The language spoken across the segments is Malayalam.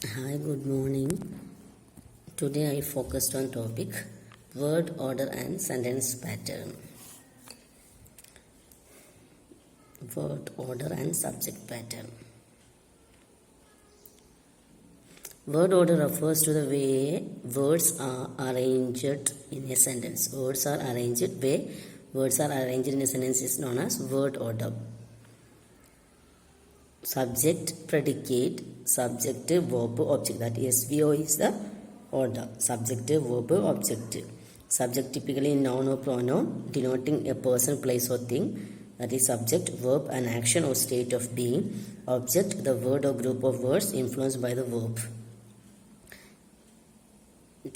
Hi, good morning. Today I focused on topic word order and sentence pattern. Word order and subject pattern. Word order refers to the way words are arranged in a sentence. Words are arranged in a sentence is known as word order. Subject, predicate, subject, verb, object. That SVO is the order. Subject, verb, object. Subject typically noun or pronoun denoting a person, place or thing. That is subject, verb, an action or state of being. Object, the word or group of words influenced by the verb.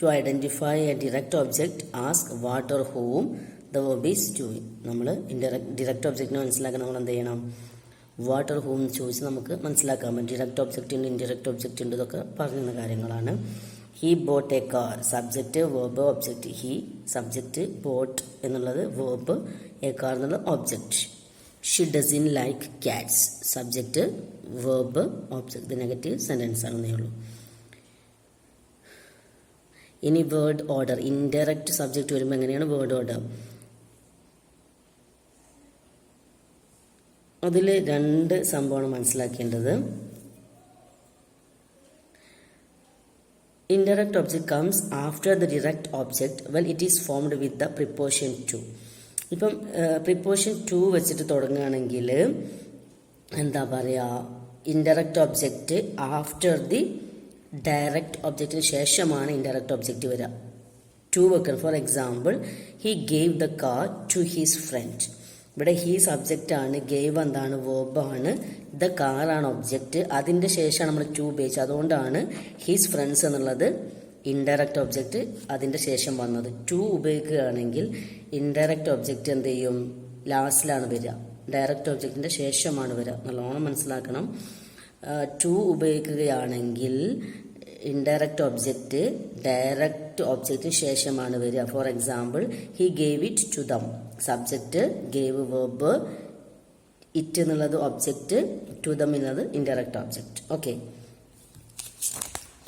To identify a direct object, ask what or whom the verb is doing. നമ്മൾ direct object മനസ്സിലാക്കാൻ നമ്മൾ എന്ത് ചെയ്യണം? വാട്ട് ഓർ ഹൂം ചോദിച്ച് നമുക്ക് മനസ്സിലാക്കാൻ പറ്റും. ഡിറക്റ്റ് ഒബ്ജക്റ്റ് ഉണ്ട്, ഇൻഡിറക്റ്റ് ഒബ്ജക്റ്റ് ഉണ്ട്, ഇതൊക്കെ പറയുന്ന കാര്യങ്ങളാണ്. He bought a car, subject verb object. He subject, bought എന്നുള്ളത് വേർബ്, എ കാർ എന്നുള്ളത് object. She doesn't like cats, subject verb object. ഇത് നെഗറ്റീവ് സെൻറ്റൻസ് ആണെന്നേ ഉള്ളൂ. ഇനി വേർഡ് ഓർഡർ, ഇൻഡയറക്റ്റ് സബ്ജക്റ്റ് വരുമ്പോൾ എങ്ങനെയാണ് വേർഡ് ഓർഡർ? അതിൽ രണ്ട് സംഭവമാണ് മനസ്സിലാക്കേണ്ടത്. Indirect object comes after the direct object when it is formed with the preposition to. ഇപ്പം പ്രിപ്പോഷൻ ടു വെച്ചിട്ട് തുടങ്ങുകയാണെങ്കിൽ എന്താ പറയുക, indirect object after the direct ഒബ്ജക്റ്റിന് ശേഷമാണ് ഇൻഡയറക്റ്റ് ഒബ്ജക്റ്റ് വരിക. ടു വെക്കണം. For example, he gave the car to his friend. ഇവിടെ ഹി സബ്ജക്റ്റ് ആണ്, ഗേവ് എന്താണ്, വേർബാണ്, ദ കാറാണ് ഒബ്ജക്റ്റ്. അതിൻ്റെ ശേഷമാണ് നമ്മൾ ടു ഉപയോഗിച്ചത്. അതുകൊണ്ടാണ് ഹിസ് ഫ്രണ്ട്സ് എന്നുള്ളത് ഇൻഡയറക്റ്റ് ഒബ്ജക്റ്റ് അതിൻ്റെ ശേഷം വന്നത്. ടു ഉപയോഗിക്കുകയാണെങ്കിൽ ഇൻഡയറക്റ്റ് ഒബ്ജക്റ്റ് എന്ത് ചെയ്യും, ലാസ്റ്റിലാണ് വരിക, ഡയറക്റ്റ് ഒബ്ജക്റ്റിൻ്റെ ശേഷമാണ് വരിക. നല്ലോണം മനസ്സിലാക്കണം. ടു ഉപയോഗിക്കുകയാണെങ്കിൽ ഇൻഡയറക്റ്റ് ഒബ്ജക്റ്റ് ഡയറക്റ്റ് ഒബ്ജക്റ്റിന് ശേഷമാണ് വരിക. For example, he gave it to them, subject, gave verb, it എന്നുള്ളത് ഒബ്ജക്റ്റ്, ടു ദം എന്നുള്ളത് ഇൻഡയറക്റ്റ് ഒബ്ജക്റ്റ്. ഓക്കെ,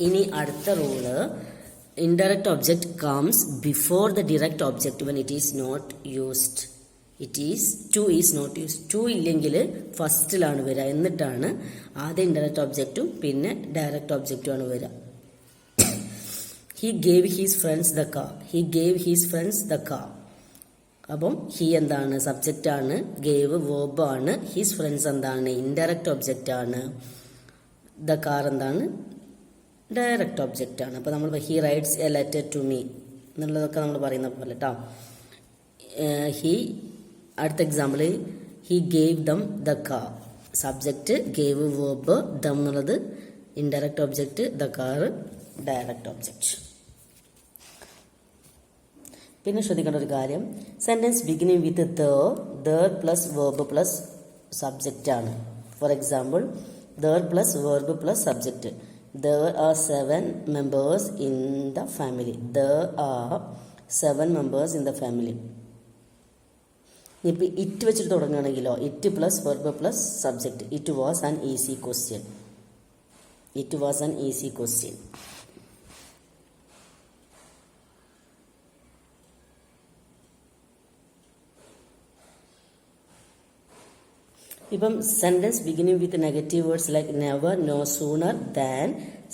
ഇനി അടുത്ത rule, indirect object comes before the direct object when it is not used. To is not used. To ഇല്ലെങ്കിൽ ഫസ്റ്റിലാണ് വരിക, എന്നിട്ടാണ് ആദ്യം ഇൻഡയറക്റ്റ് ഒബ്ജക്റ്റും പിന്നെ ഡയറക്റ്റ് ഒബ്ജക്റ്റുമാണ് വരിക. He gave his friends the car. He gave his friends the car. അപ്പം ഹി എന്താണ്, സബ്ജക്റ്റ് ആണ്, ഗേവ് വേർബ് ആണ്, ഹിസ് ഫ്രണ്ട്സ് എന്താണ്, ഇൻഡയറക്റ്റ് ഒബ്ജക്റ്റ് ആണ്, ദ കാർ എന്താണ്, ഡയറക്റ്റ് ഒബ്ജക്റ്റ് ആണ്. അപ്പോൾ നമ്മൾ he writes a letter to me എന്നുള്ളതൊക്കെ നമ്മൾ പറയുന്ന പോലെ കേട്ടോ. ഹി, അടുത്ത example, he gave them the car, subject, gave verb, them എന്നുള്ളത് indirect object, the car direct object. പിന്നെ ശ്രദ്ധിക്കേണ്ട ഒരു കാര്യം, sentence beginning with there plus verb plus subject ആണ്. For example, there plus verb plus subject. There are 7 members in the family. There are 7 members in the family. ഇപ്പോൾ ഇറ്റ് വെച്ചിട്ട് തുടങ്ങുകയാണെങ്കിലോ, it plus verb plus subject. It was an easy question. It was an easy question. ഇപ്പം sentence beginning with negative words like never, no sooner, than,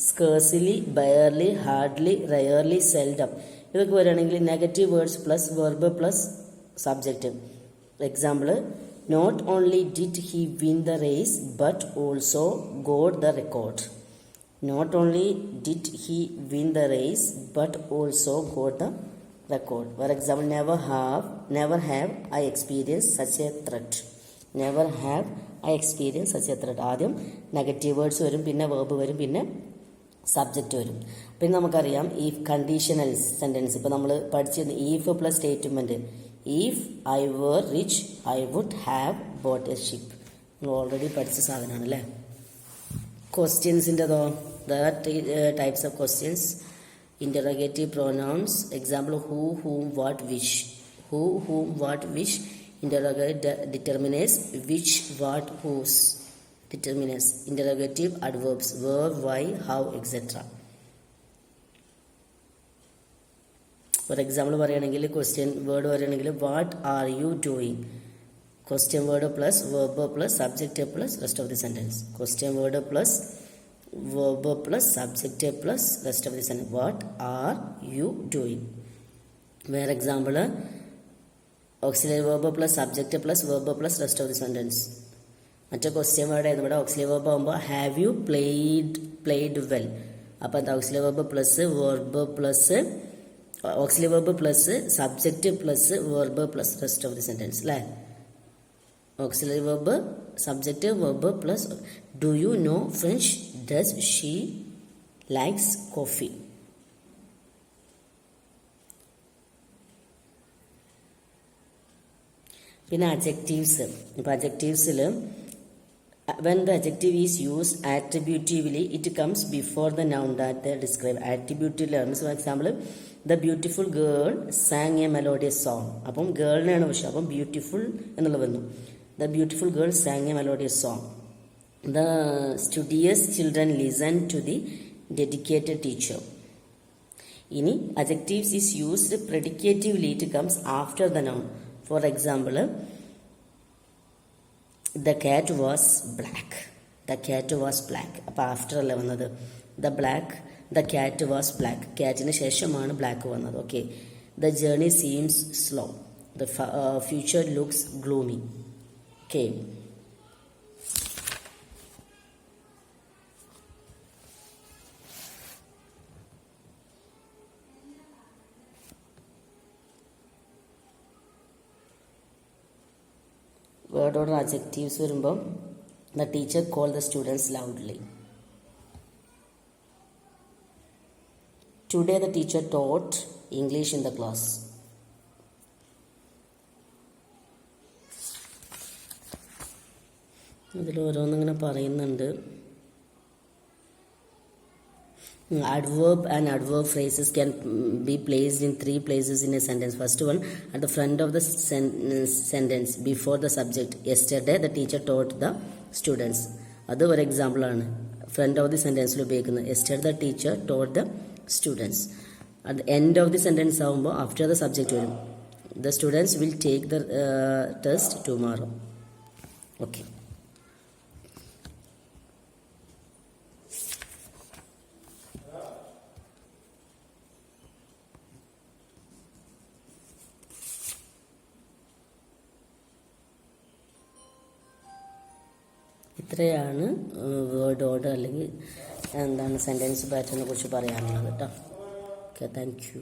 scarcely, barely, hardly, rarely, seldom, ഇതൊക്കെ വരികയാണെങ്കിൽ negative words plus verb plus subject. Example, not only did he win the race but also got the record. Not only did he win the race but also got the record. For example, never have I experience such A threat. Never have I experience such A threat. ആദ്യം നെഗറ്റീവ് വേർഡ്സ് വരും, പിന്നെ വേർബ് വരും, പിന്നെ സബ്ജക്റ്റ് വരും. പിന്നെ നമുക്കറിയാം ഈഫ് കണ്ടീഷണൽ സെൻറ്റൻസ്. ഇപ്പോൾ നമ്മൾ പഠിച്ചിരുന്ന if plus statement. If I were rich I would have bought a ship. നമ്മൾ ഓൾറെഡി പഠിച്ച സാധനമാണ് അല്ലേ. ക്വസ്റ്റ്യൻസിൻ്റെതോ, types of questions, interrogative pronouns. Example, who, whom, what, which. Who, whom, what, which. Interrogate determines which, what, whose. determiners, interrogative adverbs, where, why, how, etc. For example, പറയുകയാണെങ്കിൽ ക്വസ്റ്റ്യൻ വേർഡ് പറയുകയാണെങ്കിൽ what are you doing, question word plus verb plus subject plus rest of the sentence, question word plus verb plus subject plus rest of the sentence. What are you doing? Where example, auxiliary verb plus subject plus verb plus rest of the sentence. മറ്റേ ക്വസ്റ്റ്യൻ വേർഡ് ആയിരുന്നു. ഇവിടെ ഓക്സിലറി വെർബ് ആകുമ്പോൾ ഹാവ് യു പ്ലേഡ് വെൽ. അപ്പോൾ എന്താ auxiliary verb plus verb plus auxiliary verb plus subject plus verb plus rest of the sentence അല്ലേ. Auxiliary verb subject verb plus do you know French, does she likes coffee. പിന്നെ അഡ്ജക്റ്റീവ്സ്. ഇപ്പോൾ അഡ്ജക്റ്റീവ്സിൽ when the adjective is used attributively it comes before the noun that they describe. Attributively for example, the beautiful girl sang a melodious song. അപ്പം ഗേളിനെയാണ് പക്ഷെ അപ്പം ബ്യൂട്ടിഫുൾ എന്നുള്ളത് വന്നു. The beautiful girl sang a melodious song. The studious children listened to the dedicated teacher. ഇനി adjectives is used predicatively, it comes after the noun. For example, the cat was black. The cat was black. അപ്പോൾ ആഫ്റ്റർ അല്ല വന്നത്. the cat was black. കാറ്റിന് ശേഷമാണ് ബ്ലാക്ക് വന്നത്. Okay. the journey seems slow. the future looks gloomy. Okay. Word order adjectives വരുമ്പം the teacher called the students loudly. Today the teacher taught English in the class. ഇതിൽ ഓരോന്നിങ്ങനെ പറയുന്നുണ്ട്. Adverb and adverb phrases can be placed in three places in a sentence. First one, at the front of the sentence before the subject. Yesterday the teacher taught the students. അത് ഒരു എക്സാമ്പിൾ ആണ്. ഫ്രണ്ട് ഓഫ് ദി സെന്റൻസിൽ ഉപയോഗിക്കുന്നത്. yesterday the teacher taught the students. at the end of the sentence ആവുമ്പോൾ after the subject വരും. the students will take the test tomorrow. okay. ഇത്രയാണ് വേർഡ് ഓർഡർ അല്ലെങ്കിൽ എന്താണ് സെൻറ്റൻസ് പാറ്റേണിനെ കുറിച്ച് പറയാനുള്ളത് കേട്ടോ. Okay, thank you.